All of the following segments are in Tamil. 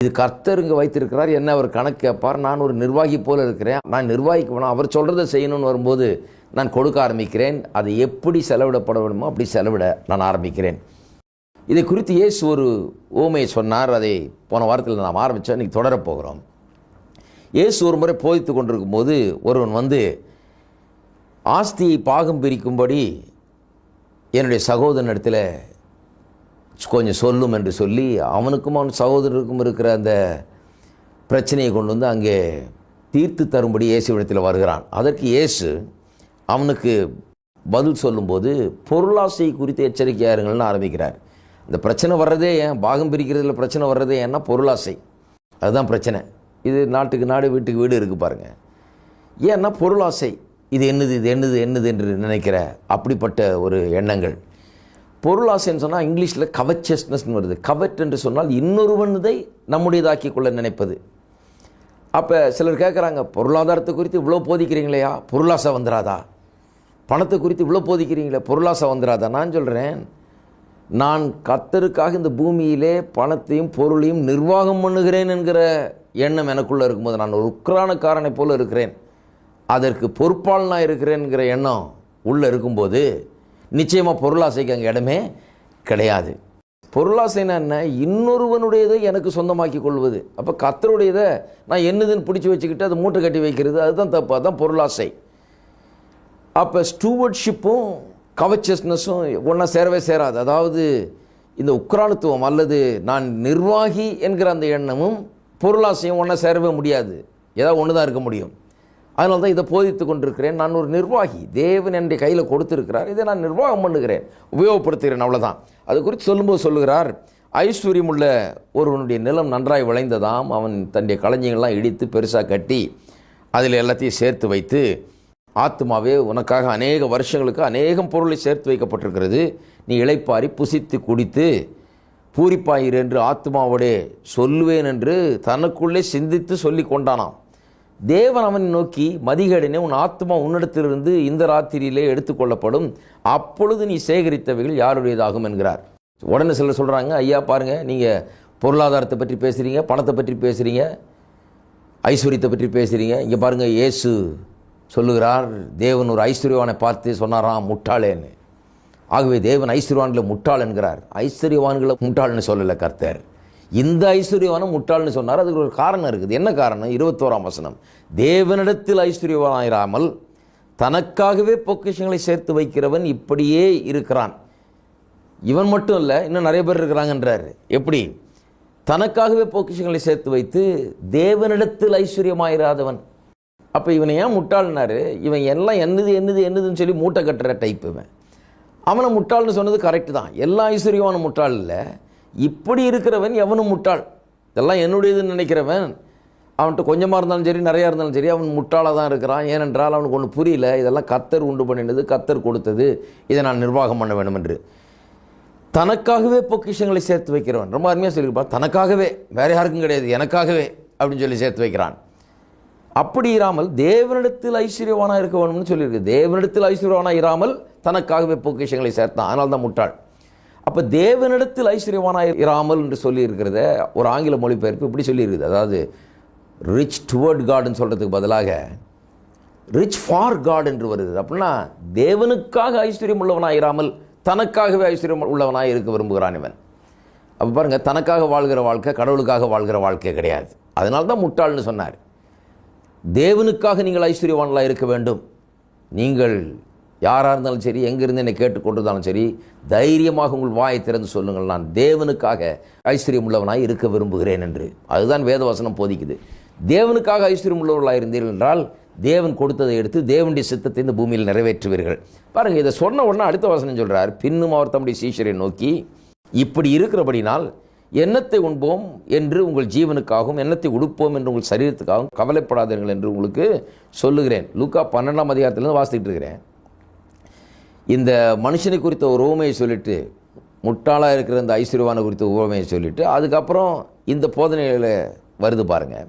இது கர்த்தர் இங்கே வைத்திருக்கிறார், என்ன அவர் கணக்கு கேட்பார். நான் ஒரு நிர்வாகி போல இருக்கிறேன், நான் நிர்வாகிக்கு வேணும், அவர் சொல்கிறத செய்யணும்னு வரும்போது நான் கொடுக்க ஆரம்பிக்கிறேன். அது எப்படி செலவிடப்பட வேணுமோ அப்படி செலவிட நான் ஆரம்பிக்கிறேன். இதை குறித்து இயேசு ஒரு ஓமையை சொன்னார். அதை போன வாரத்தில் நாம் ஆரம்பித்தோம், இன்றைக்கி தொடரப்போகிறோம். இயேசு ஒரு முறை போதித்து கொண்டிருக்கும் போது ஒருவன் வந்து ஆஸ்தியை பாகம் பிரிக்கும்படி என்னுடைய சகோதரனிடத்தில் கொஞ்சம் சொல்லும் என்று சொல்லி அவனுக்கும் அவன் சகோதரருக்கும் இருக்கிற அந்த பிரச்சனையை கொண்டு வந்து அங்கே தீர்த்து தரும்படி இயேசுவிடத்தில் வருகிறான். அதற்கு இயேசு அவனுக்கு பதில் சொல்லும்போது பொருளாசை குறித்து எச்சரிக்கையாக இருங்கள்னு ஆரம்பிக்கிறார். இந்த பிரச்சனை வர்றதே ஏன், பாகம் பிரிக்கிறதுல பிரச்சனை வர்றதே ஏன்னா பொருளாசை, அதுதான் பிரச்சனை. இது நாட்டுக்கு நாடு வீட்டுக்கு வீடு இருக்குது பாருங்கள். ஏன்னா பொருளாசை, இது என்னது இது என்னது என்னது என்று நினைக்கிற அப்படிப்பட்ட ஒரு எண்ணங்கள். பொருளாசைன்னு சொன்னால் இங்கிலீஷில் கவச்சஸ்னஸ்ன்னு வருது. கவட் என்று சொன்னால் இன்னொருவனதை நம்முடையதாக்கி கொள்ள நினைப்பது. அப்போ சிலர் கேட்குறாங்க, பொருளாதாரத்தை குறித்து இவ்வளோ போதிக்கிறீங்களேயா, பொருளாசை வந்துடாதா? பணத்தை குறித்து இவ்வளோ போதிக்கிறீங்களே, பொருளாசை வந்துடாதா? நான் சொல்கிறேன், நான் கர்த்தருக்காக இந்த பூமியிலே பணத்தையும் பொருளையும் நிர்வாகம் பண்ணுகிறேன் என்கிற எண்ணம் எனக்குள்ளே இருக்கும்போது, நான் ஒரு உக்ரானக்காரனை போல் இருக்கிறேன், அதற்கு பொறுப்பாளனாக இருக்கிறேன்கிற எண்ணம் உள்ளே இருக்கும்போது நிச்சயமாக பொருளாசைக்கு அங்கே இடமே கிடையாது. பொருளாசைனா என்ன? இன்னொருவனுடையதை எனக்கு சொந்தமாக்கி கொள்வது. அப்போ கர்த்தருடையதை நான் என்னதுன்னு பிடிச்சி வச்சுக்கிட்டு அதை மூட்டை கட்டி வைக்கிறது, அதுதான் தப்பு, அதுதான் பொருளாசை. அப்போ ஸ்டூவர்ட்ஷிப்பும் கவச்சஸ்னஸும் ஒன்றா சேரவே சேராது. அதாவது இந்த உக்ரானத்துவம் அல்லது நான் நிர்வாகி என்கிற அந்த எண்ணமும் பொருளாசையும் ஒன்றா சேரவே முடியாது. ஏதாவது ஒன்று தான் இருக்க முடியும். அதனால தான் இதை போதித்து கொண்டிருக்கிறேன். நான் ஒரு நிர்வாகி, தேவன் என்னுடைய கையில் கொடுத்துருக்கிறார், இதை நான் நிர்வாகம் பண்ணுகிறேன், உபயோகப்படுத்துகிறேன், அவ்வளோதான். அது குறித்து சொல்லும்போது சொல்லுகிறார், ஐஸ்வர்யம் உள்ள ஒருவனுடைய நிலம் நன்றாய் விளைந்ததாம், அவன் தன்னுடைய களஞ்சியங்கள்லாம் இடித்து பெருசாக கட்டி அதில் எல்லாத்தையும் சேர்த்து வைத்து, ஆத்மாவே உனக்காக அநேக வருஷங்களுக்கு அநேகம் பொருளை சேர்த்து வைக்கப்பட்டிருக்கிறது, நீ இளைப்பாரி புசித்து குடித்து பூரிப்பாயிரு என்று ஆத்மாவோடே சொல்லுவேன் என்று தனக்குள்ளே சிந்தித்து சொல்லி கொண்டானாம். தேவன் அவனை நோக்கி, மதிகேடனே, உன் ஆத்மா உன்னிடத்திலிருந்து இந்த ராத்திரியிலே எடுத்துக்கொள்ளப்படும், அப்பொழுது நீ சேகரித்தவைகள் யாருடையதாகும் என்கிறார். உடனே சிலர் சொல்கிறாங்க, ஐயா பாருங்கள், நீங்கள் பொருளாதாரத்தை பற்றி பேசுகிறீங்க, பணத்தை பற்றி பேசுகிறீங்க, ஐஸ்வர்யத்தை பற்றி பேசுகிறீங்க. இங்கே பாருங்கள், இயேசு சொல்லுகிறார், தேவன் ஒரு ஐஸ்வர்யவானை பார்த்து சொன்னாராம் முட்டாளேன்னு. ஆகவே தேவன் ஐஸ்வர்யவான்களை முட்டாள் என்கிறார். ஐஸ்வர்யவான்களை முட்டாள்னு சொல்லலை கர்த்தர், இந்த ஐஸ்வர்யவான முட்டாள்னு சொன்னார். அதுக்கு ஒரு காரணம் இருக்குது. என்ன காரணம்? 21ஆம் வசனம், தேவனிடத்தில் ஐஸ்வர்யவானாயிராமல் தனக்காகவே பொக்கிஷங்களை சேர்த்து வைக்கிறவன் இப்படியே இருக்கிறான். இவன் மட்டும் இல்லை, இன்னும் நிறைய பேர் இருக்கிறாங்கன்றார். எப்படி? தனக்காகவே பொக்கிஷங்களை சேர்த்து வைத்து தேவனிடத்தில் ஐஸ்வர்யமாயிராதவன். அப்போ இவனை ஏன் முட்டாள்னாரு? இவன் எல்லாம் என்னது என்னது என்னதுன்னு சொல்லி மூட்டை கட்டுற டைப். இவன் அவனை முட்டாள்னு சொன்னது கரெக்டு தான். எல்லா ஐஸ்வர்யவான முட்டாள் இல்லை, இப்படி இருக்கிறவன் எவனும் முட்டாள். இதெல்லாம் என்னுடையதுன்னு நினைக்கிறவன், அவன்கிட்ட கொஞ்சமாக இருந்தாலும் சரி நிறையா இருந்தாலும் சரி, அவன் முட்டாளாக தான் இருக்கிறான். ஏனென்றால் அவனுக்கு ஒன்று புரியல, இதெல்லாம் கர்த்தர் உண்டு பண்ணினது, கர்த்தர் கொடுத்தது, இதை நான் நிர்வாகம் பண்ண வேண்டும் என்று. தனக்காகவே பொக்கிஷங்களை சேர்த்து வைக்கிறவன், ரொம்ப அருமையாக சொல்லியிருப்பான், தனக்காகவே, வேறு யாருக்கும் கிடையாது, எனக்காகவே அப்படின்னு சொல்லி சேர்த்து வைக்கிறான். அப்படி இராமல் தேவனிடத்தில் ஐஸ்வர்யவானாக இருக்க வேணும்னு சொல்லியிருக்கு. தேவனிடத்தில் ஐஸ்வர்யவானாக இராமல் தனக்காகவே பொக்கிஷங்களை சேர்த்தான், அதனால தான் முட்டாள். அப்போ தேவனிடத்தில் ஐஸ்வர்யவானாக இராமல் என்று சொல்லியிருக்கிறத ஒரு ஆங்கில மொழிபெயர்ப்பு இப்படி சொல்லியிருக்குது. அதாவது ரிச் டுவர்ட் காட்னு சொல்கிறதுக்கு பதிலாக ரிச் ஃபார் காட் என்று வருது. அப்படின்னா தேவனுக்காக ஐஸ்வர்யம் உள்ளவனாக இராமல் தனக்காகவே ஐஸ்வர்யம் உள்ளவனாக இருக்க விரும்புகிறான் இவன். அப்போ பாருங்கள், தனக்காக வாழ்கிற வாழ்க்கை கடவுளுக்காக வாழ்கிற வாழ்க்கை கிடையாது. அதனால தான் முட்டாள்னு சொன்னார். தேவனுக்காக நீங்கள் ஐஸ்வர்யவான்களாக இருக்க வேண்டும். நீங்கள் யாராக இருந்தாலும் சரி, எங்கிருந்து என்னை கேட்டுக்கொண்டிருந்தாலும் சரி, தைரியமாக உங்கள் வாயை திறந்து சொல்லுங்கள், நான் தேவனுக்காக ஐஸ்வர்யம் உள்ளவனாக இருக்க விரும்புகிறேன் என்று. அதுதான் வேதவசனம் போதிக்குது. தேவனுக்காக ஐஸ்வர்யம் உள்ளவர்களாக இருந்தீர்கள் என்றால் தேவன் கொடுத்ததை எடுத்து தேவனுடைய சித்தத்தை இந்த பூமியில் நிறைவேற்றுவீர்கள். பாருங்கள், இதை சொன்ன உடனே அடுத்த வசனம் சொல்கிறார், பின்னும் அவர் தம்முடைய சீஷரை நோக்கி, இப்படி இருக்கிறபடினால் எண்ணத்தை உண்போம் என்று உங்கள் ஜீவனுக்காகவும் எண்ணத்தை உடுப்போம் என்று உங்கள் சரீரத்துக்காகவும் கவலைப்படாதீர்கள் என்று உங்களுக்கு சொல்லுகிறேன். லூக்கா 12ஆம் அதிகாரத்திலிருந்து வாசித்துட்டு இருக்கிறேன். இந்த மனுஷனை குறித்த ஒரு உவமையை சொல்லிட்டு, முட்டாளாக இருக்கிற இந்த ஐஸ்வர்யவானை குறித்த உவமையை சொல்லிவிட்டு அதுக்கப்புறம் இந்த போதனையில் வருது பாருங்கள்.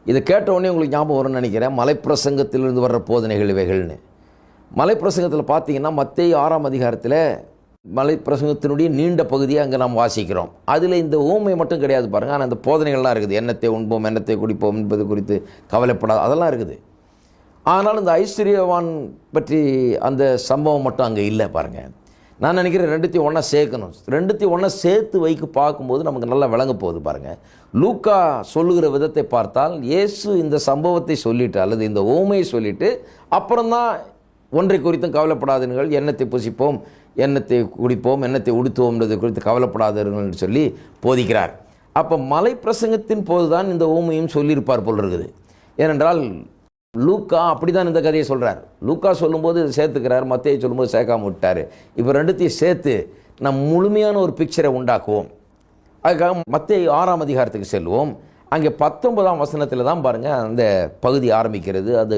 இதை கேட்ட உடனே உங்களுக்கு ஞாபகம் வரும்னு நினைக்கிறேன், மலைப்பிரசங்கத்திலிருந்து வர்ற போதனைகள் இவைகள்னு. மலைப்பிரசங்கத்தில் பார்த்தீங்கன்னா மத்தேயு 6ஆம் அதிகாரத்தில் மலை பிரசங்கத்தினுடைய நீண்ட பகுதியை அங்கே நாம் வாசிக்கிறோம். அதில் இந்த ஊமை மட்டும் கிடையாது பாருங்கள். ஆனால் அந்த போதனைகள்லாம் இருக்குது. எண்ணத்தை உண்போம், எண்ணத்தை குடிப்போம் என்பது குறித்து கவலைப்படாது, அதெல்லாம் இருக்குது. ஆனால் இந்த ஐஸ்வர்யவான் பற்றி அந்த சம்பவம் மட்டும் அங்கே இல்லை பாருங்கள். நான் நினைக்கிறேன் ரெண்டுத்தையும் ஒன்றா சேர்க்கணும். ரெண்டுத்தையும் ஒன்றா சேர்த்து வைக்க பார்க்கும்போது நமக்கு நல்லா விளங்க போகுது பாருங்கள். லூக்கா சொல்லுகிற விதத்தை பார்த்தால் இயேசு இந்த சம்பவத்தை சொல்லிவிட்டு அல்லது இந்த ஊமையை சொல்லிவிட்டு அப்புறம்தான் ஒன்றை குறித்தும் கவலைப்படாதீர்கள், எண்ணத்தை புசிப்போம், எண்ணத்தை குடிப்போம், எண்ணத்தை உடுத்துவோம்ன்றது குறித்து கவலைப்படாதீர்கள் என்று சொல்லி போதிக்கிறார். அப்போ மலை பிரசங்கத்தின் போது தான் இந்த ஊமையும் சொல்லியிருப்பார் போல் இருக்குது. ஏனென்றால் லூக்கா அப்படி தான் இந்த கதையை சொல்கிறார். லூக்கா சொல்லும்போது இதை சேர்த்துக்கிறார், மத்தேயு சொல்லும்போது சேர்க்காம விட்டார். இப்போ ரெண்டுத்தையும் சேர்த்து நம் முழுமையான ஒரு பிக்சரை உண்டாக்குவோம். அதுக்காக மத்தேயு 6ஆம் அதிகாரத்துக்கு செல்வோம். அங்கே 19ஆம் வசனத்தில் தான் பாருங்கள் அந்த பகுதி ஆரம்பிக்கிறது. அது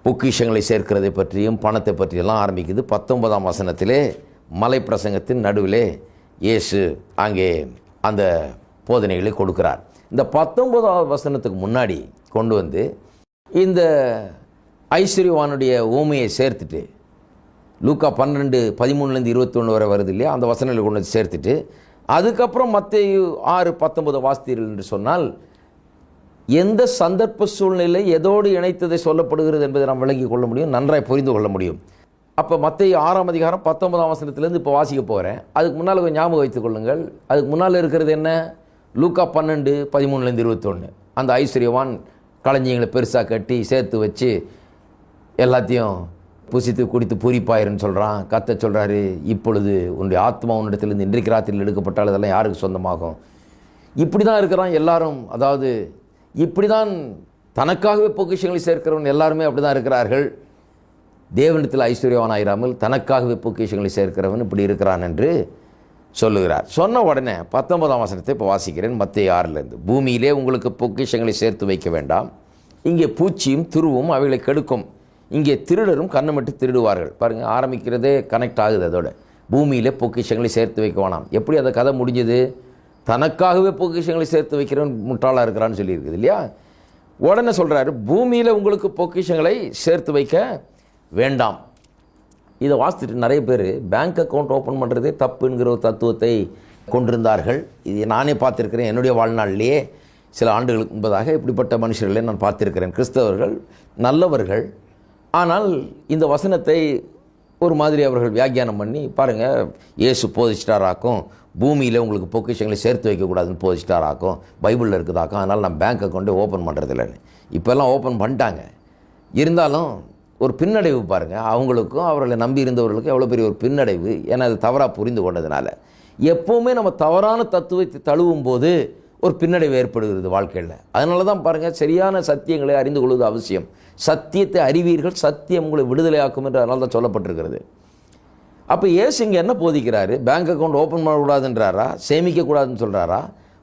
பொக்கிஷங்களை சேர்க்கிறதை பற்றியும் பணத்தை பற்றியெல்லாம் ஆரம்பிக்குது. 19ஆம் வசனத்திலே மலை பிரசங்கத்தின் நடுவிலே இயேசு அங்கே அந்த போதனைகளை கொடுக்கிறார். இந்த 19ஆவது வசனத்துக்கு முன்னாடி கொண்டு வந்து இந்த ஐஸ்வர்யவானுடைய ஊமையை சேர்த்துட்டு லூக்கா 12:13-21 வரை வருது இல்லையா, அந்த வசனங்களை கொண்டு வந்து சேர்த்துட்டு அதுக்கப்புறம் மத்தேயு 6:19 வாசித்தீர்கள் என்று சொன்னால் எந்த சந்தர்ப்ப சூழ்நிலை எதோடு இணைத்ததை சொல்லப்படுகிறது என்பதை நாம் விளங்கி கொள்ள முடியும், நன்றாய் புரிந்து கொள்ள முடியும். அப்போ மத்தேயு 6ஆம் அதிகாரம் 19ஆம் வசனத்திலேருந்து இப்போ வாசிக்க போகிறேன். அதுக்கு முன்னால் கொஞ்சம் ஞாபகம் வைத்துக் கொள்ளுங்கள். அதுக்கு முன்னால் இருக்கிறது என்ன? லூக்கா 12:13-21. அந்த ஐஸ்வர்யவான் களஞ்சியங்களை பெருசாக கட்டி சேர்த்து வச்சு எல்லாத்தையும் புசித்து குடித்து பூரிப்பாயிருன்னு சொல்கிறான். கத்த சொல்கிறாரு, இப்பொழுது உன்னுடைய ஆத்மா உன்னிடத்திலிருந்து இன்றைக்கு ராத்திரியில் எடுக்கப்பட்டால் இதெல்லாம் யாருக்கு சொந்தமாகும்? இப்படி தான் இருக்கிறான் எல்லாரும். அதாவது இப்படி தான் தனக்காகவே பொக்கிஷங்களை சேர்க்கிறவன் எல்லாருமே அப்படி தான் இருக்கிறார்கள். தேவனிடத்தில் ஐஸ்வர்யவான் ஆயிராமல் தனக்காகவே பொக்கிஷங்களை சேர்க்கிறவன் இப்படி இருக்கிறான் என்று சொல்லுகிறார். சொன்ன உடனே 19ஆம் வசனத்தை இப்போ வாசிக்கிறேன். மத்தேயு 6 பூமியிலே உங்களுக்கு பொக்கிஷங்களை சேர்த்து வைக்க வேண்டாம், இங்கே பூச்சியும் துருவும் அவைகளை கெடுக்கும், இங்கே திருடரும் கண்ணுமட்டு திருடுவார்கள். பாருங்கள், ஆரம்பிக்கிறதே கனெக்ட் ஆகுது. அதோட பூமியிலே பொக்கிஷங்களை சேர்த்து வைக்க வேணாம். எப்படி அந்த கதை முடிஞ்சது? தனக்காகவே பொக்கிஷங்களை சேர்த்து வைக்கிறவன் முட்டாளாக இருக்கிறான்னு சொல்லியிருக்குது இல்லையா. உடனே சொல்கிறாரு, பூமியில் உங்களுக்கு பொக்கிஷங்களை சேர்த்து வைக்க வேண்டாம். இதை வாசித்துட்டு நிறைய பேர் பேங்க் அக்கௌண்ட் ஓப்பன் பண்ணுறதே தப்புங்கிற ஒரு தத்துவத்தை கொண்டிருந்தார்கள். இது நானே பார்த்துருக்கிறேன். என்னுடைய வாழ்நாளிலேயே சில ஆண்டுகளுக்கு முன்பதாக இப்படிப்பட்ட மனுஷர்களை நான் பார்த்துருக்கிறேன். கிறிஸ்தவர்கள் நல்லவர்கள், ஆனால் இந்த வசனத்தை ஒரு மாதிரி அவர்கள் வியாக்கியானம் பண்ணி பாருங்கள், இயேசு போதிச்சிட்டாராக்கும், பூமியில் உங்களுக்கு பொக்கிஷங்களை சேர்த்து வைக்கக்கூடாதுன்னு போதிச்சிட்டாராக்கும், பைபிளில் இருக்குதாக்கும், அதனால் நான் பேங்க் அக்கௌண்ட்டே ஓப்பன் பண்ணுறதில்லைன்னு. இப்போல்லாம் ஓப்பன் பண்ணிட்டாங்க. இருந்தாலும் ஒரு பின்னடைவு பாருங்கள், அவங்களுக்கும் அவர்களை நம்பி இருந்தவர்களுக்கும் எவ்வளோ பெரிய ஒரு பின்னடைவு. ஏன்னா அது தவறாக புரிந்து கொண்டதுனால. எப்போவுமே நம்ம தவறான தத்துவத்தை தழுவும் போது ஒரு பின்னடைவு ஏற்படுகிறது வாழ்க்கையில். அதனால தான் பாருங்கள், சரியான சத்தியங்களை அறிந்து கொள்வது அவசியம். சத்தியத்தை அறிவீர்கள், சத்தியம் உங்களை விடுதலையாக்கும் என்று அதனால தான் சொல்லப்பட்டிருக்கிறது. அப்போ இயேசு இங்கே என்ன போதிக்கிறாரு? பேங்க் அக்கௌண்ட் ஓப்பன் பண்ணக்கூடாதுன்றாரா? சேமிக்கக்கூடாதுன்னு சொல்கிறாரா?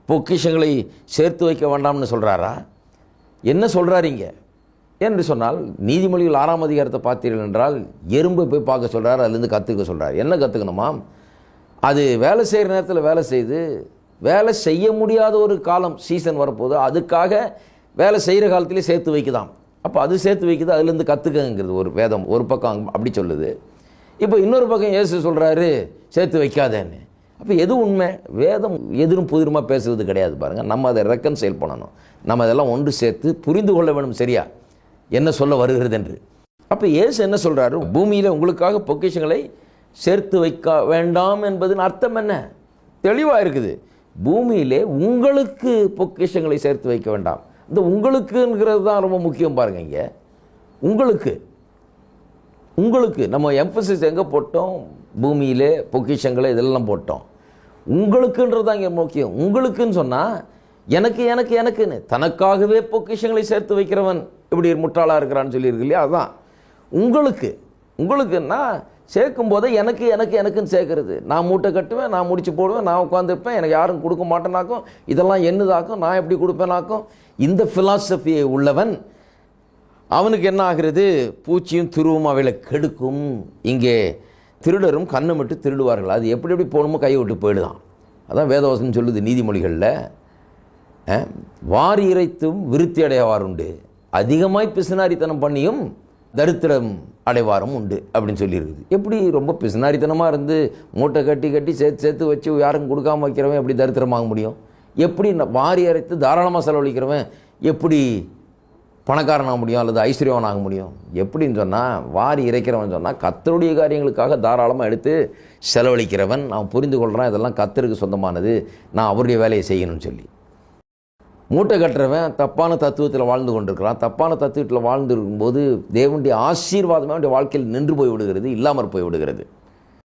பொக்கிஷங்களை சேர்த்து வைக்க வேண்டாம்னு சொல்கிறாரா? என்ன சொல்கிறாரு இங்கே என்று சொன்னால், நீதிமொழிகள் 6ஆம் அதிகாரத்தை பார்த்தீர்கள் என்றால் எறும்பை போய் பார்க்க சொல்கிறார், அதுலேருந்து கற்றுக்க சொல்கிறார். என்ன கற்றுக்கணுமா? அது வேலை செய்கிற நேரத்தில் வேலை செய்து வேலை செய்ய முடியாத ஒரு காலம் சீசன் வரப்போது, அதுக்காக வேலை செய்கிற காலத்திலே சேர்த்து வைக்குதாம். அப்போ அது சேர்த்து வைக்குது, அதுலேருந்து கற்றுக்கங்கிறது ஒரு வேதம் ஒரு பக்கம் அப்படி சொல்லுது. இப்போ இன்னொரு பக்கம் இயேசு சொல்கிறாரு சேர்த்து வைக்காதேன்னு. அப்போ எது உண்மை? வேதம் எதிரும் புதிருமா பேசுறது கிடையாது பாருங்கள். நம்ம அதை ரெக்கன்சைல் பண்ணணும். நம்ம அதெல்லாம் ஒன்று சேர்த்து புரிந்து கொள்ள வேணும் சரியா என்ன சொல்ல வருகிறது என்று. அப்போ இயேசு என்ன சொல்கிறாரு? பூமியில் உங்களுக்காக பொக்கிஷங்களை சேர்த்து வைக்க வேண்டாம் என்பதன் அர்த்தம் என்ன? தெளிவாக இருக்குது. பூமியிலே உங்களுக்கு பொக்கிஷங்களை சேர்த்து வைக்க வேண்டாம். இந்த உங்களுக்குங்கிறது தான் ரொம்ப முக்கியம் பாருங்கள். இங்கே உங்களுக்கு உங்களுக்கு நம்ம எம்பசிஸ் எங்கே போட்டோம்? பூமியிலே பொக்கிஷங்களை இதெல்லாம் போட்டோம். உங்களுக்குன்றது தான் இங்கே முக்கியம். உங்களுக்குன்னு சொன்னால் எனக்கு எனக்கு எனக்குன்னு தனக்காகவே பொக்கிஷங்களை சேர்த்து வைக்கிறவன் இப்படி முட்டாளாக இருக்கிறான்னு சொல்லியிருக்கு இல்லையா. அதுதான் உங்களுக்கு. உங்களுக்குன்னா சேர்க்கும் போதே எனக்கு எனக்கு எனக்குன்னு சேர்க்கறது. நான் மூட்டை கட்டுவேன், நான் முடிச்சு போடுவேன், நான் உட்காந்துருப்பேன், எனக்கு யாரும் கொடுக்க மாட்டேனாக்கும், இதெல்லாம் என்னதாக்கும், நான் எப்படி கொடுப்பேனாக்கும். இந்த ஃபிலாசபியை உள்ளவன் அவனுக்கு என்ன ஆகிறது? பூச்சியும் துருவும் அவைகளை கெடுக்கும், இங்கே திருடரும் கண்ணுமிட்டு திருடுவார்கள். அது எப்படி எப்படி போகணுமோ கையை விட்டு போயிடுதான். அதான் வேதவசனம் சொல்லுது நீதிமொழிகளில், வாரி இறைத்தும் விருத்தி அடையவார் உண்டு, அதிகமாய் பிசுனாரித்தனம் பண்ணியும் தரித்திரம் அடைவாரும் உண்டு அப்படின்னு சொல்லியிருக்குது. எப்படி ரொம்ப பிசுனாரித்தனமாக இருந்து மூட்டை கட்டி கட்டி சேர்த்து சேர்த்து வச்சு யாருக்கும் கொடுக்காம வைக்கிறவன் எப்படி தரித்திரமாக முடியும்? எப்படி வாரி அரைத்து தாராளமாக செலவழிக்கிறவன் எப்படி பணக்காரனாக முடியும் அல்லது ஐஸ்வர்யவனாக முடியும்? எப்படின்னு சொன்னால், வாரி இறைக்கிறவன் சொன்னால் கர்த்தருடைய காரியங்களுக்காக தாராளமாக எடுத்து செலவழிக்கிறவன். நான் புரிந்து கொள்கிறான், இதெல்லாம் கர்த்தருக்கு சொந்தமானது, நான் அவருடைய வேலையை செய்யணும்னு சொல்லி. மூட்டை கட்டுறவன் தப்பான தத்துவத்தில் வாழ்ந்து கொண்டிருக்கிறான். தப்பான தத்துவத்தில் வாழ்ந்து இருக்கும்போது தேவனுடைய ஆசீர்வாதமே அவனுடைய வாழ்க்கையில் நின்று போய் விடுகிறது, இல்லாமல் போய் விடுகிறது.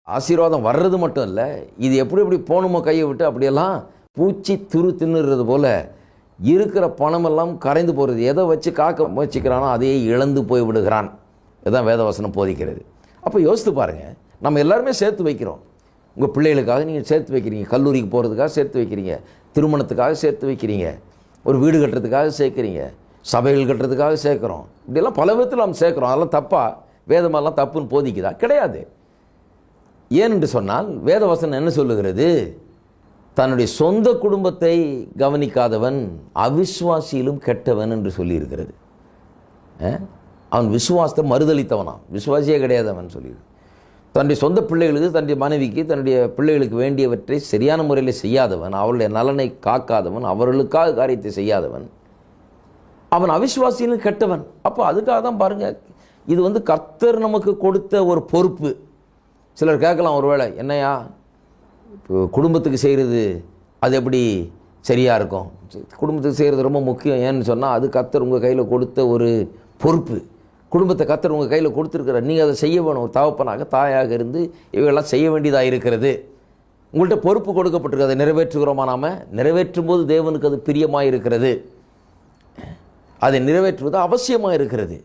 ஆசீர்வாதம் வர்றது மட்டும் இல்லை, இது எப்படி எப்படி போகணுமோ கையை விட்டு அப்படியெல்லாம் பூச்சி துரு தின்னுறது போல் இருக்கிற பணமெல்லாம் கரைந்து போகிறது. எதை வச்சு காக்க முயற்சிக்கிறானோ அதையே இழந்து போய் விடுகிறான். இதுதான் வேதவசனம் போதிக்கிறது. அப்போ யோசித்து பாருங்கள், நம்ம எல்லாருமே சேர்த்து வைக்கிறோம். உங்கள் பிள்ளைகளுக்காக நீங்கள் சேர்த்து வைக்கிறீங்க, கல்லூரிக்கு போகிறதுக்காக சேர்த்து வைக்கிறீங்க, திருமணத்துக்காக சேர்த்து வைக்கிறீங்க, ஒரு வீடு கட்டுறதுக்காக சேர்க்குறீங்க, சபைகள் கட்டுறதுக்காக சேர்க்குறோம். இப்படியெல்லாம் பல விதத்தில் நம்ம சேர்க்குறோம். அதெல்லாம் தப்பா? வேதமெல்லாம் தப்புன்னு போதிக்குதா? கிடையாது. ஏனென்று சொன்னால் வேதவசனம் என்ன சொல்லுகிறது? தன்னுடைய சொந்த குடும்பத்தை கவனிக்காதவன் அவிசுவாசியிலும் கெட்டவன் என்று சொல்லியிருக்கிறது. அவன் விசுவாசத்தை மறுதளித்தவனாம், விசுவாசியே கிடையாது அவன் சொல்லியிருக்கு. தன்னுடைய சொந்த பிள்ளைகளுக்கு, தன்னுடைய மனைவிக்கு, தன்னுடைய பிள்ளைகளுக்கு வேண்டியவற்றை சரியான முறையில் செய்யாதவன், அவருடைய நலனை காக்காதவன், அவர்களுக்காக காரியத்தை செய்யாதவன், அவன் அவிசுவாசியிலும் கெட்டவன். அப்போ அதுக்காக தான் பாருங்கள், இது கர்த்தர் நமக்கு கொடுத்த ஒரு பொறுப்பு. சிலர் கேட்கலாம், ஒருவேளை என்னையா குடும்பத்துக்கு செய்கிறது அது எப்படி சரியாக இருக்கும்? குடும்பத்துக்கு செய்கிறது ரொம்ப முக்கியம். ஏன்னு சொன்னால், அது கர்த்தர் உங்கள் கையில் கொடுத்த ஒரு பொறுப்பு. குடும்பத்தை கர்த்தர் உங்கள் கையில் கொடுத்துருக்கிற, நீங்கள் அதை செய்ய வேணும். ஒரு தகப்பனாக தாயாக இருந்து இவைகள்லாம் செய்ய வேண்டியதாக இருக்கிறது. உங்கள்கிட்ட பொறுப்பு கொடுக்கப்பட்டிருக்கு, அதை நிறைவேற்றுகிறோமா? நாம் நிறைவேற்றும் போது தேவனுக்கு அது பிரியமாக இருக்கிறது, அதை நிறைவேற்றுவது அவசியமாக இருக்கிறது.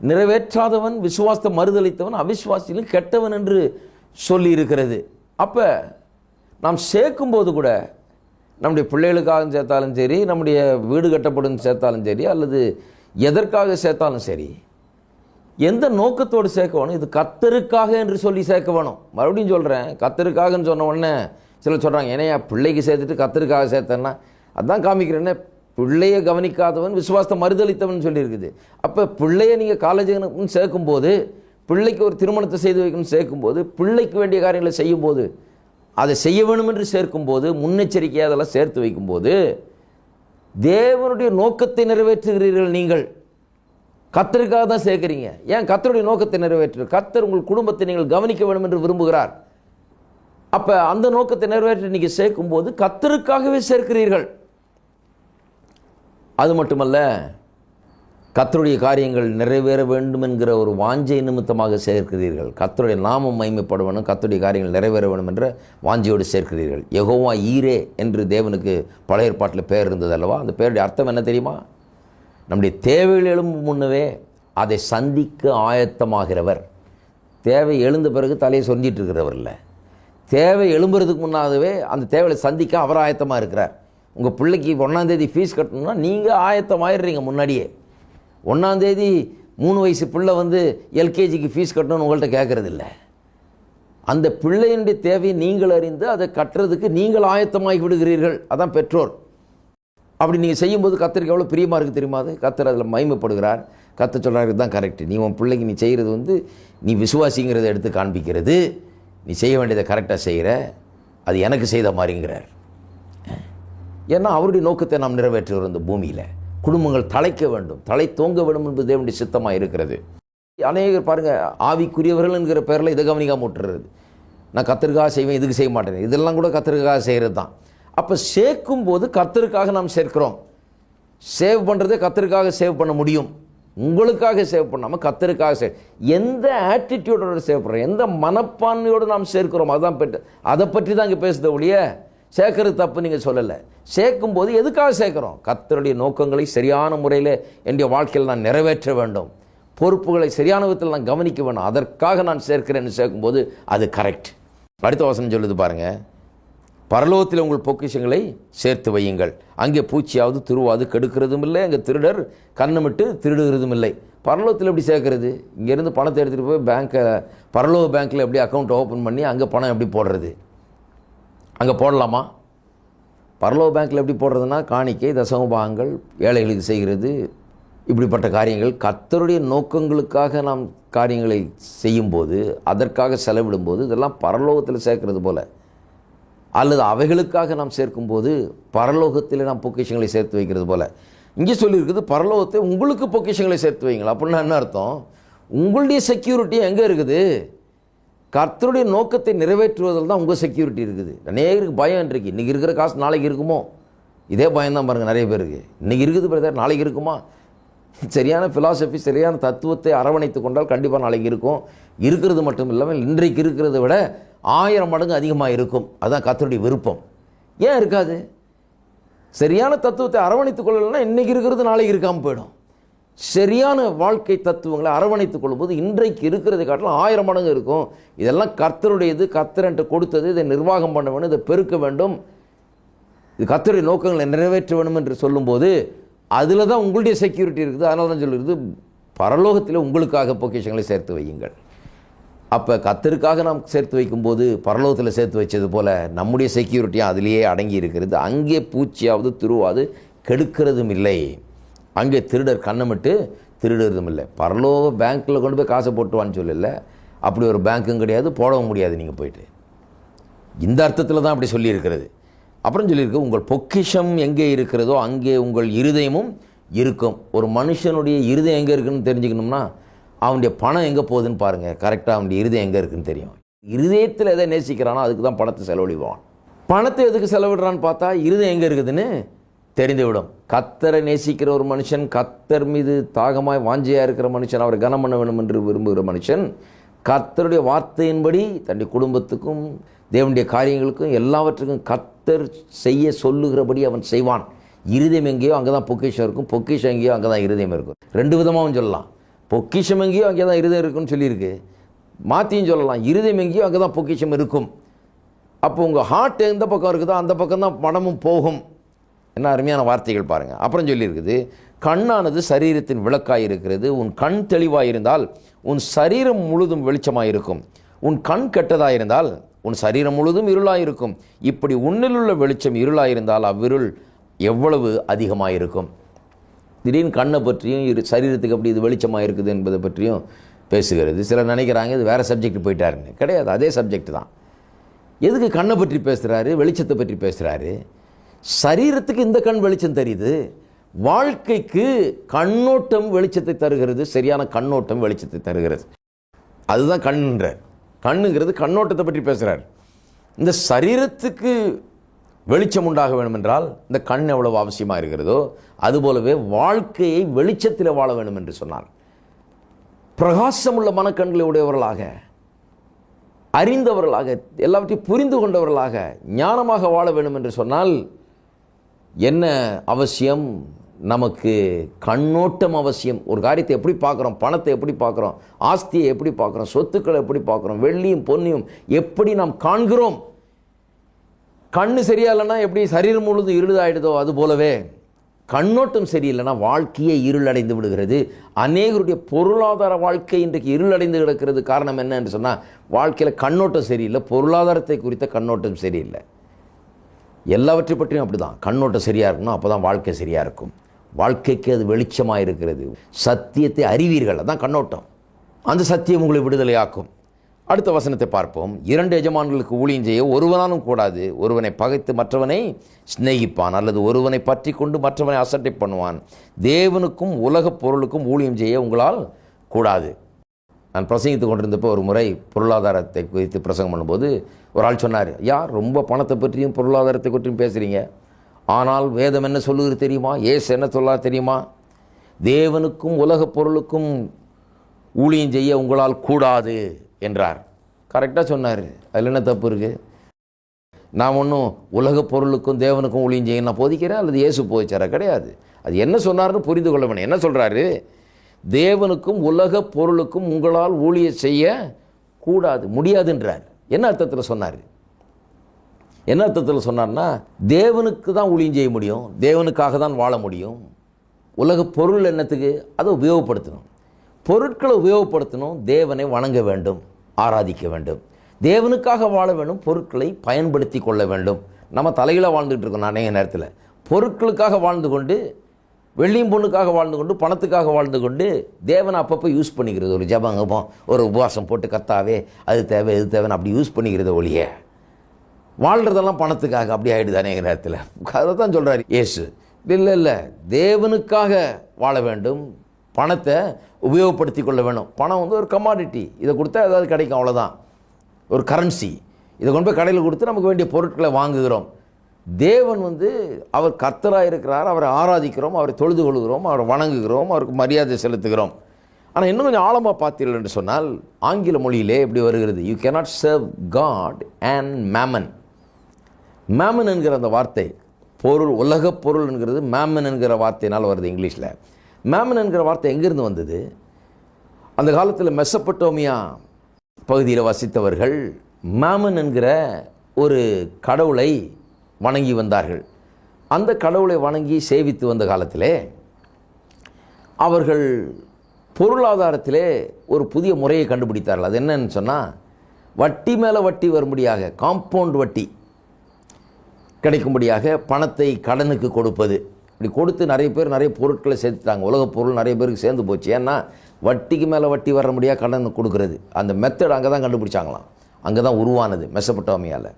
நிறைவேற்றாதவன், விசுவாசத்தை மறுதளித்தவன் அவிசுவாசியிலும் கெட்டவன் என்று சொல்லி இருக்கிறது. அப்போ நாம் சேர்க்கும்போது கூட, நம்முடைய பிள்ளைகளுக்காக சேர்த்தாலும் சரி, நம்முடைய வீடு கட்டப்படும் சேர்த்தாலும் சரி, அல்லது எதற்காக சேர்த்தாலும் சரி, எந்த நோக்கத்தோடு சேர்க்க வேணும்? இது கர்த்தருக்காக என்று சொல்லி சேர்க்க வேணும். மறுபடியும் சொல்கிறேன், கர்த்தருக்காகன்னு சொன்ன உடனே சிலர் சொல்கிறாங்க, ஏன்னா பிள்ளைக்கு சேர்த்துட்டு கர்த்தருக்காக சேர்த்தேன்னா, அதுதான் காமிக்கிறேன்னே, பிள்ளையை கவனிக்காதவன் விசுவாசத்தை மறுதளித்தவன் சொல்லியிருக்குது. அப்போ பிள்ளையை நீங்கள் காலேஜுன்னு சேர்க்கும்போது, பிள்ளைக்கு ஒரு திருமணத்தை செய்து வைக்கணும்னு சேர்க்கும்போது, பிள்ளைக்கு வேண்டிய காரியங்களை செய்யும்போது, அதை செய்ய வேணும் என்று சேர்க்கும்போது, முன்னெச்சரிக்கையாக அதெல்லாம் சேர்த்து வைக்கும்போது, தேவனுடைய நோக்கத்தை நிறைவேற்றுகிறீர்கள். நீங்கள் கர்த்தருக்காக தான் சேர்க்குறீங்க. ஏன் கர்த்தருடைய நோக்கத்தை நிறைவேற்று? கர்த்தர் உங்கள் குடும்பத்தை நீங்கள் கவனிக்க வேண்டும் என்று விரும்புகிறார். அப்போ அந்த நோக்கத்தை நிறைவேற்றி நீங்கள் சேர்க்கும்போது கர்த்தருக்காகவே சேர்க்கிறீர்கள். அது மட்டுமல்ல, கர்த்தருடைய காரியங்கள் நிறைவேற வேண்டும் என்கிற ஒரு வாஞ்சை நிமித்தமாக சேர்க்கிறீர்கள். கர்த்தருடைய நாமம் மகிமைப்பட வேணும், கர்த்தருடைய காரியங்கள் நிறைவேற வேண்டும் என்ற வாஞ்சையோடு சேர்க்கிறீர்கள். யெகோவா ஈரே என்று தேவனுக்கு பழைய ஏற்பாட்டில் பெயர் இருந்தது அல்லவா? அந்த பெயருடைய அர்த்தம் என்ன தெரியுமா? நம்முடைய தேவைகள் எழும்பும் முன்னவே அதை சந்திக்க ஆயத்தமாகிறவர். தேவை எழுந்த பிறகு தலையை சொஞ்சிட்டு இருக்கிறவர் இல்லை, தேவை எழும்புறதுக்கு முன்னாகவே அந்த தேவையை சந்திக்க அவர் ஆயத்தமாக இருக்கிறார். உங்கள் பிள்ளைக்கு 1ஆம் தேதி ஃபீஸ் கட்டணும்னா நீங்கள் ஆயத்தமாயிடுறீங்க முன்னாடியே. 1ஆம் தேதி 3 வயசு பிள்ளை எல்கேஜிக்கு ஃபீஸ் கட்டணும்னு உங்கள்கிட்ட கேட்குறதில்ல. அந்த பிள்ளையினுடைய தேவையை நீங்கள் அறிந்து அதை கட்டுறதுக்கு நீங்கள் ஆயத்தமாகி விடுகிறீர்கள். அதான் பெற்றோர். அப்படி நீங்கள் செய்யும்போது கர்த்தருக்கு எவ்வளோ பிரியமாக இருக்குது தெரியுமா? அது கர்த்தர் அதில் மகிமைப்படுகிறார். கர்த்தர் சொல்கிறாரு, தான் கரெக்டு, நீ உன் பிள்ளைக்கு நீ செய்கிறது நீ விசுவாசிங்கிறத எடுத்து காண்பிக்கிறது, நீ செய்ய வேண்டியதை கரெக்டாக செய்கிற, அது எனக்கு செய்த மாதிரிங்கிறார். ஏன்னா அவருடைய நோக்கத்தை நாம் நிறைவேற்றுகிறோம். இந்த பூமியில் குடும்பங்கள் தலைக்க வேண்டும், தலை தோங்க வேண்டும் என்பது தேவனுடைய சித்தமாக இருக்கிறது. அநேகர் பாருங்கள், ஆவிக்குரியவர்கள் என்கிற பேரில் இதை கவனிக்காம விட்டுறது. நான் கர்த்தருக்காக செய்வேன், இதுக்கு செய்ய மாட்டேன், இதெல்லாம் கூட கர்த்தருக்காக செய்கிறது தான். அப்போ சேர்க்கும் போது கர்த்தருக்காக நாம் சேர்க்கிறோம். சேவ் பண்ணுறதே கர்த்தருக்காக சேவ் பண்ண முடியும். உங்களுக்காக சேவ் பண்ணாமல் கர்த்தருக்காக எந்த ஆட்டிடியூடோடு சேவ் பண்ணுறோம், எந்த மனப்பான்மையோடு நாம் சேர்க்கிறோம், அதுதான் அதை பற்றி தான் இங்கே பேசுத ஒழிய சேர்க்கறது தப்பு நீங்கள் சொல்லலை. சேர்க்கும் போது எதுக்காக சேர்க்குறோம்? கர்த்தருடைய நோக்கங்களை சரியான முறையில் என்னுடைய வாழ்க்கையில் நான் நிறைவேற்ற வேண்டும், பொறுப்புகளை சரியான விதத்தில் நான் கவனிக்க வேண்டும், அதற்காக நான் சேர்க்கிறேன்னு சேர்க்கும்போது அது கரெக்ட். அடுத்த வசனம் சொல்லுது பாருங்கள், பரலோகத்தில் உங்கள் பொக்கிஷங்களை சேர்த்து வையுங்கள், அங்கே பூச்சியாவது துருவாது கெடுக்கிறதும் இல்லை, அங்கே திருடர் கண்ணுமிட்டு திருடுகிறதும் இல்லை. பரலோகத்தில் எப்படி சேர்க்கறது? இங்கேருந்து பணத்தை எடுத்துகிட்டு போய் பரலோக பேங்க்கில் எப்படி அக்கௌண்ட் ஓப்பன் பண்ணி அங்கே பணம் எப்படி போடுறது? அங்கே போடலாமா? பரலோக பேங்க்கில் எப்படி போடுறதுன்னா, காணிக்கை, தசமபாகங்கள், ஏழைகளுக்கு செய்கிறது, இப்படிப்பட்ட காரியங்கள் கர்த்தருடைய நோக்கங்களுக்காக நாம் காரியங்களை செய்யும்போது, அதற்காக செலவிடும்போது, இதெல்லாம் பரலோகத்தில் சேர்க்கிறது போல, அல்லது அவைகளுக்காக நாம் சேர்க்கும்போது பரலோகத்தில் நாம் பொக்கிஷங்களை சேர்த்து வைக்கிறது போல. இங்கே சொல்லியிருக்குது பரலோகத்தை உங்களுக்கு பொக்கிஷங்களை சேர்த்து வைங்களா. அப்படின்னா என்ன அர்த்தம்? உங்களுடைய செக்யூரிட்டி எங்கே இருக்குது? கர்த்தருடைய நோக்கத்தை நிறைவேற்றுவதில் தான் உங்கள் செக்யூரிட்டி இருக்குது. அநேகருக்கு பயம் இன்றைக்கு, இன்றைக்கி இருக்கிற காசு நாளைக்கு இருக்குமோ, இதே பயம்தான் பாருங்கள் நிறைய பேருக்கு. இன்றைக்கி இருக்குது பிரதர், நாளைக்கு இருக்குமா? சரியான ஃபிலாசபி, சரியான தத்துவத்தை அரவணைத்து கொண்டால் கண்டிப்பாக நாளைக்கு இருக்கும். இருக்கிறது மட்டும் இல்லாமல் இன்றைக்கு இருக்கிறத விட 1000 மடங்கு அதிகமாக இருக்கும். அதுதான் கர்த்தருடைய விருப்பம். ஏன் இருக்காது? சரியான தத்துவத்தை அரவணைத்துக் கொள்ளலைன்னா இன்றைக்கி இருக்கிறது நாளைக்கு இருக்காமல் போயிடும். சரியான வாழ்க்கை தத்துவங்களை அரவணைத்துக் கொள்ளும்போது இன்றைக்கு இருக்கிறதை காட்டிலும் 1000 மடங்கு இருக்கும். இதெல்லாம் கர்த்தருடையது, கர்த்தர் என்று கொடுத்தது, இதை நிர்வாகம் பண்ண வேண்டும், இதை பெருக்க வேண்டும், இது கர்த்தருடைய நோக்கங்களை நிறைவேற்ற வேண்டும் என்று சொல்லும்போது அதில் தான் உங்களுடைய செக்யூரிட்டி இருக்குது. அதனால தான் சொல்லுறது பரலோகத்தில் உங்களுக்காக பொக்கிஷங்களை சேர்த்து வையுங்கள். அப்போ கர்த்தருக்காக நாம் சேர்த்து வைக்கும்போது பரலோகத்தில் சேர்த்து வச்சது போல் நம்முடைய செக்யூரிட்டியும் அதிலேயே அடங்கி இருக்கிறது. அங்கே பூச்சியாவது துருவாது கெடுக்கிறதும் இல்லை, அங்கே திருடர் கண்ணமிட்டு திருடுறதும் இல்லை. பரலோக பேங்க்கில் கொண்டு போய் காசை போட்டுவான்னு சொல்லலை, அப்படி ஒரு பேங்க்கும் கிடையாது, போடவும் முடியாது நீங்கள் போயிட்டு. இந்த அர்த்தத்தில் தான் அப்படி சொல்லியிருக்கிறது. அப்புறம் சொல்லியிருக்கு உங்கள் பொக்கிஷம் எங்கே இருக்கிறதோ அங்கே உங்கள் இருதயமும் இருக்கும். ஒரு மனுஷனுடைய இருதயம் எங்கே இருக்குன்னு தெரிஞ்சுக்கணும்னா அவனுடைய பணம் எங்கே போகுதுன்னு பாருங்கள். கரெக்டாக அவனுடைய இருதயம் எங்கே இருக்குன்னு தெரியும். இருதயத்தில் எதை நேசிக்கிறானோ அதுக்கு தான் பணத்தை செலவழிவான். பணத்தை எதுக்கு செலவிடுறான்னு பார்த்தா இருதயம் எங்கே இருக்குதுன்னு தெரிந்துவிடும். கர்த்தரை நேசிக்கிற ஒரு மனுஷன், கர்த்தர் மீது தாகமாய் வாஞ்சையாக இருக்கிற மனுஷன், அவரை கனம் பண்ண வேண்டும் என்று விரும்புகிற மனுஷன் கர்த்தருடைய வார்த்தையின்படி தன்னுடைய குடும்பத்துக்கும் தேவனுடைய காரியங்களுக்கும் எல்லாவற்றுக்கும் கர்த்தர் செய்ய சொல்லுகிறபடி அவன் செய்வான். இருதயம் எங்கேயோ அங்கே தான் பொக்கிஷம் இருக்கும், பொக்கிஷம் எங்கேயோ அங்கே தான் இருதயம் இருக்கும். ரெண்டு விதமாகவும் சொல்லலாம். பொக்கிஷம் எங்கேயோ அங்கே தான் இருதயம் இருக்குன்னு சொல்லியிருக்கு. மாற்றியும் சொல்லலாம், இருதயம் எங்கேயோ அங்கே தான் பொக்கிஷம் இருக்கும். அப்போ உங்கள் ஹார்ட் எந்த பக்கம் இருக்குதோ அந்த பக்கம் தான் பணமும் போகும். என்ன அருமையான வார்த்தைகள் பாருங்கள். அப்புறம் சொல்லியிருக்குது கண்ணானது சரீரத்தின் விளக்காய் இருக்கிறது. உன் கண் தெளிவாக இருந்தால் உன் சரீரம் முழுதும் வெளிச்சமாக இருக்கும். உன் கண் கெட்டதாக இருந்தால் உன் சரீரம் முழுதும் இருளாக இருக்கும். இப்படி உன்னிலுள்ள வெளிச்சம் இருளாக இருந்தால் அவ்விருள் எவ்வளவு அதிகமாக இருக்கும். திடீர்னு கண்ணை பற்றியும் சரீரத்துக்கு அப்படி இது வெளிச்சமாக இருக்குது என்பதை பற்றியும் பேசுகிறது. சிலர் நினைக்கிறாங்க இது வேறு சப்ஜெக்ட் போயிட்டாருன்னு. கிடையாது, அதே சப்ஜெக்ட் தான். எதுக்கு கண்ணை பற்றி பேசுகிறாரு, வெளிச்சத்தை பற்றி பேசுகிறாரு? சரீரத்துக்கு இந்த கண் வெளிச்சம் தெரியுது, வாழ்க்கைக்கு கண்ணோட்டம் வெளிச்சத்தை தருகிறது. சரியான கண்ணோட்டம் வெளிச்சத்தை தருகிறது. அதுதான் கண்ணுன்றார். கண்ணுங்கிறது கண்ணோட்டத்தை பற்றி பேசுகிறார். இந்த சரீரத்துக்கு வெளிச்சம் உண்டாக வேண்டும் என்றால் இந்த கண் எவ்வளவு அவசியமாக இருக்கிறதோ அதுபோலவே வாழ்க்கையை வெளிச்சத்தில் வாழ வேண்டும் என்று சொன்னார். பிரகாசமுள்ள மனக்கண்களை உடையவர்களாக, அறிந்தவர்களாக, எல்லாவற்றையும் புரிந்து கொண்டவர்களாக, ஞானமாக வாழ வேண்டும் என்று சொன்னால் என்ன அவசியம்? நமக்கு கண்ணோட்டம் அவசியம். ஒரு காரியத்தை எப்படி பார்க்குறோம், பணத்தை எப்படி பார்க்குறோம், ஆஸ்தியை எப்படி பார்க்குறோம், சொத்துக்களை எப்படி பார்க்குறோம், வெள்ளியும் பொன்னியும் எப்படி நாம் காண்கிறோம். கண்ணு சரியா இல்லைன்னா எப்படி சரீரம் முழுதும் இருளாயிடுதோ அது போலவே கண்ணோட்டம் சரியில்லைன்னா வாழ்க்கையே இருளடைந்து விடுகிறது. அநேகருடைய பொருளாதார வாழ்க்கை இன்றைக்கு இருளடைந்து கிடக்கிறது. காரணம் என்ன என்று சொன்னால் வாழ்க்கையில் கண்ணோட்டம் சரியில்லை, பொருளாதாரத்தை குறித்த கண்ணோட்டம் சரியில்லை. எல்லாவற்றை பற்றியும் அப்படி தான். கண்ணோட்டம் சரியாக இருக்கணும், அப்போ தான் வாழ்க்கை சரியாக இருக்கும். வாழ்க்கைக்கு அது வெளிச்சமாக இருக்கிறது. சத்தியத்தை அறிவீர்கள், அதான் கண்ணோட்டம். அந்த சத்தியம் உங்களை விடுதலையாக்கும். அடுத்த வசனத்தை பார்ப்போம். 2 எஜமான்களுக்கு ஊழியம் செய்ய ஒருவனாலும் கூடாது. ஒருவனை பகைத்து மற்றவனை சிநேகிப்பான், அல்லது ஒருவனை பற்றி கொண்டு மற்றவனை அசட்டை பண்ணுவான். தேவனுக்கும் உலகப் பொருளுக்கும் ஊழியம் செய்ய உங்களால் கூடாது. நான் பிரசங்கித்து கொண்டிருந்தப்போ ஒரு முறை பொருளாதாரத்தை குறித்து பிரசங்கம் பண்ணும்போது ஒரு ஆள் சொன்னார், யார் ரொம்ப பணத்தை பற்றியும் பொருளாதாரத்தை பற்றியும் பேசுகிறீங்க, ஆனால் வேதம் என்ன சொல்லுகிறது தெரியுமா, ஏசு என்ன சொல்லாது தெரியுமா, தேவனுக்கும் உலகப் பொருளுக்கும் ஊழியம் செய்ய உங்களால் கூடாது என்றார். கரெக்டாக சொன்னார். அதில் என்ன தப்பு இருக்குது? நான் ஒன்றும் உலகப் பொருளுக்கும் தேவனுக்கும் ஊழியம் செய்ய நான் போதிக்கிறேன் அல்லது இயேசு போதிச்சாரா? கிடையாது. அது என்ன சொன்னார்னு புரிந்து கொள்ள வேணும். என்ன சொல்கிறாரு? தேவனுக்கும் உலகப் பொருளுக்கும் உங்களால் ஊழியம் செய்ய கூடாது, முடியாதுன்றார். என்ன அர்த்தத்தில் சொன்னார்? என்ன அர்த்தத்தில் சொன்னார்னா தேவனுக்கு தான் ஊழியம் செய்ய முடியும், தேவனுக்காக தான் வாழ முடியும். உலக பொருள் என்னத்துக்கு? அதை உபயோகப்படுத்தணும், பொருட்களை உபயோகப்படுத்தணும், தேவனை வணங்க வேண்டும், ஆராதிக்க வேண்டும், தேவனுக்காக வாழ வேண்டும், பொருட்களை பயன்படுத்தி கொள்ள வேண்டும். நம்ம தலையில் வாழ்ந்துகிட்டு இருக்கோம். அநேக நேரத்தில் பொருட்களுக்காக வாழ்ந்து கொண்டு வெள்ளியும் பொண்ணுக்காக வாழ்ந்து கொண்டு, பணத்துக்காக வாழ்ந்து கொண்டு, தேவனை அப்பப்போ யூஸ் பண்ணிக்கிறது. ஒரு ஜபங்கப்போம், ஒரு உபவாசம் போட்டு கர்த்தாவே அது தேவை இது தேவைன்னு அப்படி யூஸ் பண்ணிக்கிறது ஒழிய வாழ்கிறதெல்லாம் பணத்துக்காக அப்படி ஆகிடுது அநேக நேரத்தில். அதை தான் சொல்கிறார் இயேசு. இல்லை, தேவனுக்காக வாழ வேண்டும், பணத்தை உபயோகப்படுத்தி கொள்ள வேணும். பணம் வந்து ஒரு கமாடிட்டி, இதை கொடுத்தா ஏதாவது கிடைக்கும், அவ்வளோதான். ஒரு கரன்சி, இதை கொண்டு போய் கடையில் கொடுத்து நமக்கு வேண்டிய பொருட்களை வாங்குகிறோம். தேவன் வந்து அவர் கர்த்தராக இருக்கிறார், அவரை ஆராதிக்கிறோம், அவரை தொழுது கொள்கிறோம், அவரை வணங்குகிறோம், அவருக்கு மரியாதை செலுத்துகிறோம். ஆனால் இன்னும் கொஞ்சம் ஆழமாக பார்த்தீர்கள் என்று சொன்னால் ஆங்கில மொழியிலே எப்படி வருகிறது, you cannot serve God and mammon. Mammon என்கிற அந்த வார்த்தை பொருள், உலக பொருள் என்கிறது மேமன் என்கிற வார்த்தையினால் வருது இங்கிலீஷில். மேமன் என்கிற வார்த்தை எங்கிருந்து வந்தது? அந்த காலத்தில் மெசபட்டோமியா பகுதியில் வசித்தவர்கள் மேமன் என்கிற ஒரு கடவுளை வணங்கி வந்தார்கள். அந்த கடவுளை வணங்கி சேவித்து வந்த காலத்திலே அவர்கள் பொருளாதாரத்திலே ஒரு புதிய முறையை கண்டுபிடித்தார்கள். அது என்னன்னு சொன்னால், வட்டி மேலே வட்டி வரும்படியாக, காம்பவுண்ட் வட்டி கிடைக்கும்படியாக பணத்தை கடனுக்கு கொடுப்பது. இப்படி கொடுத்து நிறைய பேர் நிறைய பொருட்களை சேர்த்துட்டாங்க. உலகப் பொருள் நிறைய பேருக்கு சேர்ந்து போச்சு. ஏன்னா வட்டிக்கு மேலே வட்டி வர முடியாது கடன் கொடுக்கறது. அந்த மெத்தட் அங்கே தான் கண்டுபிடிச்சாங்களாம், அங்கே தான் உருவானது மெசபட்டோமியாவில்.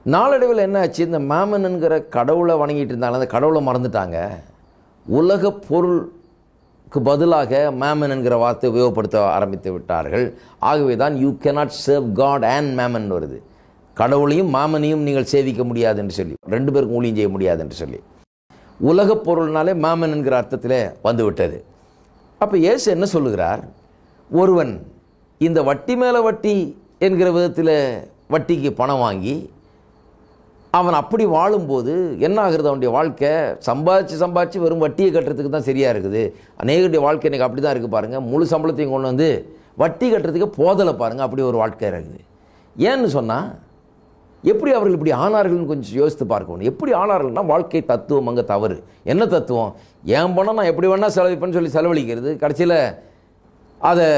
நாளடைவில் என்ன ஆச்சு, இந்த மேமன் என்கிற கடவுளை வணங்கிட்டு இருந்தாங்க, அந்த கடவுளை மறந்துட்டாங்க. உலக பொருளுக்கு பதிலாக மேமன் என்கிற வார்த்தை உபயோகப்படுத்த ஆரம்பித்து விட்டார்கள். ஆகவே தான் you cannot serve God and mammon வருது. கடவுளையும் மாமனையும் நீங்கள் சேவிக்க முடியாது என்று சொல்லி, ரெண்டு பேருக்கும் ஊழியம் செய்ய முடியாது என்று சொல்லி, உலகப் பொருள்னாலே மாமன் என்கிற அர்த்தத்தில் வந்துவிட்டது. அப்போ இயேசு என்ன சொல்லுகிறார், ஒருவன் இந்த வட்டி மேலே வட்டி என்கிற விதத்தில் வட்டிக்கு பணம் வாங்கி அவன் அப்படி வாழும்போது என்ன ஆகுறது, அவனுடைய வாழ்க்கை சம்பாதிச்சு வெறும் வட்டியை கட்டுறதுக்கு தான் சரியாக இருக்குது. அநேகருடைய வாழ்க்கை எனக்கு அப்படி தான் இருக்குது பாருங்கள். முழு சம்பளத்தையும் கொண்டு வந்து வட்டி கட்டுறதுக்கு போதலை பாருங்கள், அப்படி ஒரு வாழ்க்கை இருக்குது. ஏன்னு சொன்னால், எப்படி அவர்கள் இப்படி ஆனார்கள்னு கொஞ்சம் யோசித்து பார்க்கணும். எப்படி ஆனார்கள்னா, வாழ்க்கை தத்துவம் அங்கே தவறு. என்ன தத்துவம், ஏன் பணம் நான் எப்படி வேணால் செலவிப்பேன்னு சொல்லி செலவழிக்கிறது, கடைசியில் அதை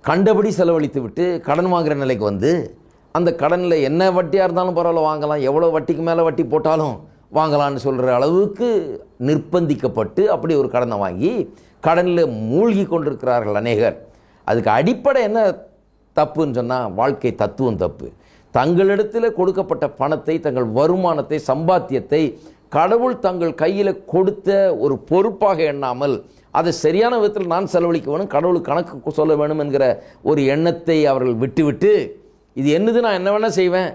கண்டபடி செலவழித்து விட்டு கடன் வாங்குகிற நிலைக்கு வந்து, அந்த கடனில் என்ன வட்டியாக இருந்தாலும் பரவாயில்ல வாங்கலாம், எவ்வளோ வட்டிக்கு மேலே வட்டி போட்டாலும் வாங்கலான்னு சொல்கிற அளவுக்கு நிர்பந்திக்கப்பட்டு அப்படி ஒரு கடனை வாங்கி கடனில் மூழ்கி கொண்டிருக்கிறார்கள் அநேகர். அதுக்கு அடிப்படை என்ன தப்புன்னு சொன்னால், வாழ்க்கை தத்துவம் தப்பு. தங்களிடத்தில் கொடுக்கப்பட்ட பணத்தை, தங்கள் வருமானத்தை, சம்பாத்தியத்தை கடவுள் தங்கள் கையில் கொடுத்த ஒரு பொறுப்பாக எண்ணாமல் அதை சரியான விதத்தில் நான் செலவழிக்க வேணும், கடவுளுக்கு கணக்கு சொல்ல வேணும் என்கிற ஒரு எண்ணத்தை அவர்கள் விட்டுவிட்டு, இது என்னது, நான் என்ன வேணால் செய்வேன்,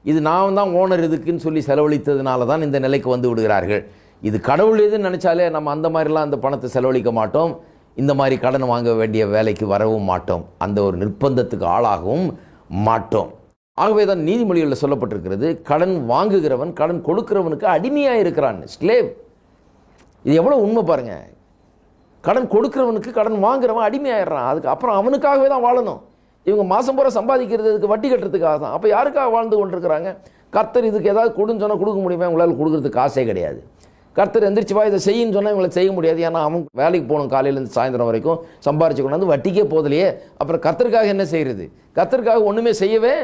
இது நான் தான் ஓனர் இதுக்குன்னு சொல்லி செலவழித்ததுனால தான் இந்த நிலைக்கு வந்து விடுகிறார்கள். இது கடவுள் எதுன்னு நினச்சாலே நம்ம அந்த மாதிரிலாம் அந்த பணத்தை செலவழிக்க மாட்டோம், இந்த மாதிரி கடன் வாங்க வேண்டிய வேலைக்கு வரவும் மாட்டோம், அந்த ஒரு நிர்பந்தத்துக்கு ஆளாகவும் மாட்டோம். ஆகவே தான் நீதிமொழிகளில் சொல்லப்பட்டிருக்கிறது, கடன் வாங்குகிறவன் கடன் கொடுக்கிறவனுக்கு அடிமையாக இருக்கிறான், ஸ்லேவ். இது எவ்வளோ உண்மை பாருங்கள். கடன் கொடுக்கிறவனுக்கு கடன் வாங்குறவன் அடிமையாயிடுறான். அதுக்கு அப்புறம் அவனுக்காகவே தான் வாழணும். இவங்க மாதம் பூரா சம்பாதிக்கிறது இதுக்கு வட்டி கட்டுறதுக்காக தான். அப்போ யாருக்காக வாழ்ந்து கொண்டிருக்கிறாங்க? கர்த்தர் இதுக்கு ஏதாவது கொடுன்னு சொன்னால் கொடுக்க முடியுமா? உங்களால் கொடுக்குறதுக்கு காசே கிடையாது. கர்த்தர் எந்திரிச்சு வா இதை செய்யின்னு சொன்னால் இவங்களை செய்ய முடியாது. ஏன்னா அவன் வேலைக்கு போகணும், காலையிலேருந்து சாயந்தரம் வரைக்கும் சம்பாரிச்சு கொண்டாந்து வட்டிக்கே போதிலையே. அப்புறம் கர்த்தருக்காக என்ன செய்கிறது? கர்த்தருக்காக ஒன்றுமே செய்யவே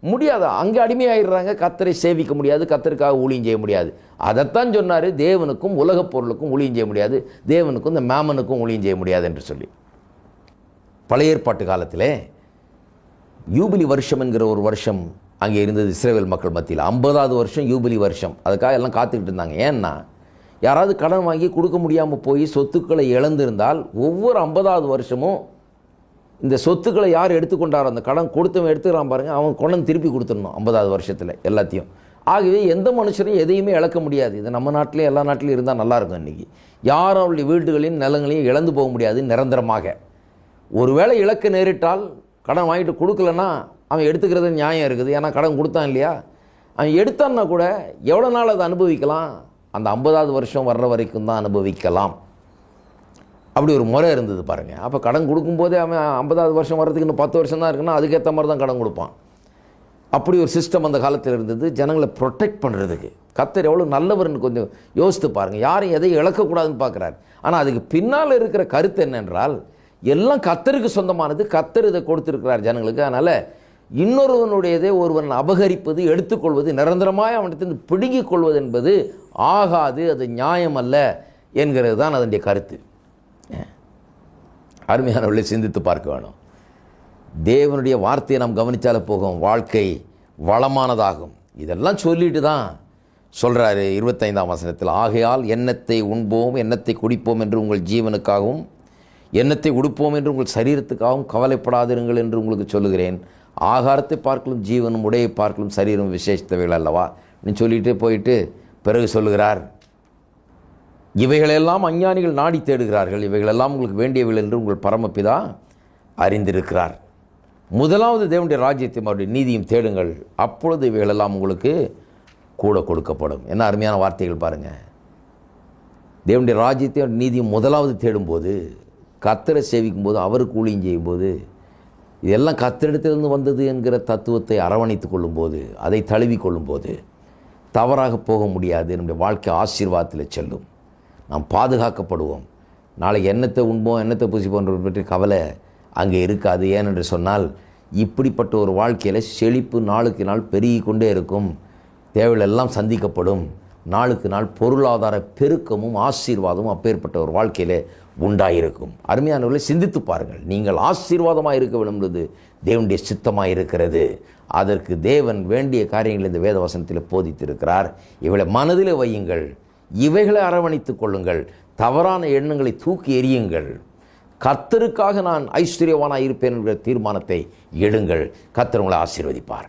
முடியாது. அங்கே அடிமையாயிடுறாங்க. கர்த்தரை சேவிக்க முடியாது, கர்த்தருக்காக ஊழியம் செய்ய முடியாது. அதைத்தான் சொன்னார், தேவனுக்கும் உலகப் பொருளுக்கும் ஊழியம் செய்ய முடியாது, தேவனுக்கும் இந்த மேமனுக்கும் ஊழியம் செய்ய முடியாது என்று சொல்லி. பழைய ஏற்பாட்டு காலத்திலே யூபிலி வருஷம் என்கிற ஒரு வருஷம் அங்கே இருந்தது இஸ்ரவேல் மக்கள் மத்தியில். 50வது வருஷம் யூபிலி வருஷம். அதுக்காக எல்லாம் காத்துக்கிட்டு இருந்தாங்க. ஏன்னா யாராவது கடன் வாங்கி கொடுக்க முடியாமல் போய் சொத்துக்களை இழந்திருந்தால் ஒவ்வொரு 50வது வருஷமும் இந்த சொத்துக்களை யார் எடுத்துக்கொண்டாரோ, அந்த கடன் கொடுத்தவன் எடுத்துக்கிறான் பாருங்கள், அவன் கொண்டு திருப்பி கொடுத்துடணும் 50வது வருஷத்தில் எல்லாத்தையும். ஆகவே எந்த மனுஷனையும் எதையுமே இழக்க முடியாது. இது நம்ம நாட்டிலே எல்லா நாட்டிலையும் இருந்தால் நல்லாயிருக்கும். இன்றைக்கி யாரும் அவருடைய வீடுகளையும் நிலங்களையும் இழந்து போக முடியாது நிரந்தரமாக. ஒருவேளை இழக்க நேரிட்டால், கடன் வாங்கிட்டு கொடுக்கலன்னா அவன் எடுத்துக்கிறது நியாயம் இருக்குது. ஏன்னா கடன் கொடுத்தான் இல்லையா, அவன் எடுத்தான்னா கூட எவ்வளோ நாள் அதை அனுபவிக்கலாம்? அந்த 50வது வருஷம் வர்ற வரைக்கும் தான் அனுபவிக்கலாம். அப்படி ஒரு முறை இருந்தது பாருங்கள். அப்போ கடன் கொடுக்கும்போதே அவன் 50வது வருஷம் வர்றதுக்கு இன்னும் 10 வருஷம் தான் இருக்குன்னா அதுக்கேற்ற மாதிரி தான் கடன் கொடுப்பான். அப்படி ஒரு சிஸ்டம் அந்த காலத்தில் இருந்தது, ஜனங்களை ப்ரொடெக்ட் பண்ணுறதுக்கு. கர்த்தர் எவ்வளோ நல்லவர்னு கொஞ்சம் யோசித்து பாருங்கள். யாரும் எதையும் இழக்கக்கூடாதுன்னு பார்க்குறாரு. ஆனால் அதுக்கு பின்னால் இருக்கிற கருத்து என்னென்றால், எல்லாம் கர்த்தருக்கு சொந்தமானது, கர்த்தர் இதை கொடுத்துருக்கிறார் ஜனங்களுக்கு. அதனால் இன்னொருவனுடையதே ஒருவன் அபகரிப்பது, எடுத்துக்கொள்வது, நிரந்தரமாக அவனிடத்திலிருந்து பிடுங்கிக் கொள்வது என்பது ஆகாது, அது நியாயம் அல்ல. என்கிறது தான் அதனுடைய கருத்து. அருமையானவர்களை சிந்தித்து பார்க்க வேணும். தேவனுடைய வார்த்தையை நாம் கவனித்தாலே போகும், வாழ்க்கை வளமானதாகும். இதெல்லாம் சொல்லிட்டு தான் சொல்கிறாரு 25ஆம் வசனத்தில், ஆகையால் எண்ணத்தை உண்போம் எண்ணத்தை குடிப்போம் என்று உங்கள் ஜீவனுக்காகவும் எண்ணத்தை உடுப்போம் என்று உங்கள் சரீரத்துக்காகவும் கவலைப்படாதிருங்கள் என்று உங்களுக்கு சொல்லுகிறேன். ஆகாரத்தை பார்க்கலும் ஜீவனும் உடையை பார்க்கலும் சரீரம் விசேஷத்தவைகள் அல்லவா நீ சொல்லிகிட்டே போயிட்டு பிறகு சொல்லுகிறார், இவைகளெல்லாம் அஞ்ஞானிகள் நாடி தேடுகிறார்கள், இவைகளெல்லாம் உங்களுக்கு வேண்டியவைகள் என்று உங்கள் பரமபிதா அறிந்திருக்கிறார். முதலாவது தேவனுடைய ராஜ்யத்தையும் அவருடைய நீதியும் தேடுங்கள், அப்பொழுது இவைகளெல்லாம் உங்களுக்கு கூட கொடுக்கப்படும். என்ன அருமையான வார்த்தைகள் பாருங்கள். தேவனுடைய ராஜ்யத்தையும் நீதியும் முதலாவது தேடும்போது, கர்த்தரை சேவிக்கும்போது, அவருக்கு ஊழியம் செய்யும்போது, இதெல்லாம் கர்த்தரிடத்திலிருந்து வந்தது என்கிற தத்துவத்தை அரவணைத்து கொள்ளும்போது, அதை தழுவி கொள்ளும்போது தவறாக போக முடியாது. நம்முடைய வாழ்க்கை ஆசீர்வாதத்தில் செல்லும், நாம் பாதுகாக்கப்படுவோம். நாளைக்கு எண்ணத்தை உண்போம் எண்ணத்தை பூசிப்போன்ற பற்றி கவலை அங்கே இருக்காது. ஏனென்று சொன்னால் இப்படிப்பட்ட ஒரு வாழ்க்கையில் செழிப்பு நாளுக்கு நாள் பெருகி கொண்டே இருக்கும், தேவையெல்லாம் சந்திக்கப்படும், நாளுக்கு நாள் பொருளாதார பெருக்கமும் ஆசீர்வாதமும் அப்பேற்பட்ட ஒரு வாழ்க்கையில் உண்டாயிருக்கும். அருமையானவர்களை சிந்தித்து பாருங்கள். நீங்கள் ஆசீர்வாதமாக இருக்க விரும்புவது தேவனுடைய சித்தமாக இருக்கிறது. அதற்கு தேவன் வேண்டிய காரியங்கள் இந்த வேத வசனத்தில் போதித்திருக்கிறார். இவளை மனதில் வையுங்கள், இவைகளை அரவணைத்துக் கொள்ளுங்கள், தவறான எண்ணங்களை தூக்கி எறியுங்கள், கர்த்தருக்காக நான் ஐஸ்வர்யவானாக இருப்பேன் என்கிற தீர்மானத்தை எடுங்கள். கர்த்தர் உங்களை ஆசீர்வதிப்பார்.